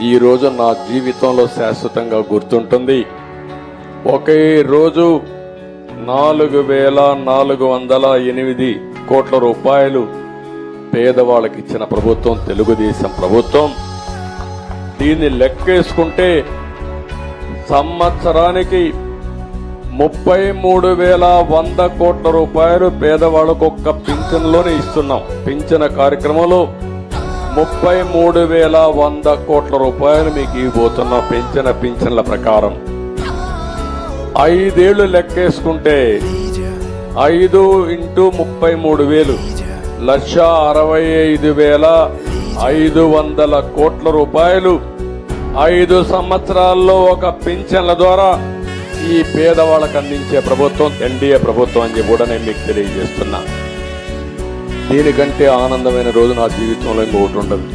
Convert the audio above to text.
ఈ రోజు నా జీవితంలో శాశ్వతంగా గుర్తుంటుంది. ఒకే రోజు 4,408 కోట్ల రూపాయలు పేదవాళ్ళకి ఇచ్చిన ప్రభుత్వం తెలుగుదేశం ప్రభుత్వం. దీన్ని లెక్కేసుకుంటే సంవత్సరానికి 33,100 కోట్ల రూపాయలు పేదవాళ్ళకు ఒక్క పింఛన్లోనే ఇస్తున్నాం. పింఛన కార్యక్రమంలో 33,100 కోట్ల రూపాయలు మీకు ఇవ్వబోతున్న పింఛన్ల ప్రకారం 5 ఏళ్లు లెక్కేసుకుంటే 5 × 33,000 1,65,500 కోట్ల రూపాయలు 5 సంవత్సరాల్లో ఒక పింఛన్ల ద్వారా ఈ పేదవాళ్ళకు అందించే ప్రభుత్వం ఎన్డీఏ ప్రభుత్వం అని కూడా నేను మీకు తెలియజేస్తున్నా. దీనికంటే ఆనందమైన రోజు నా జీవితంలో ఇంకొకటి ఉండదు.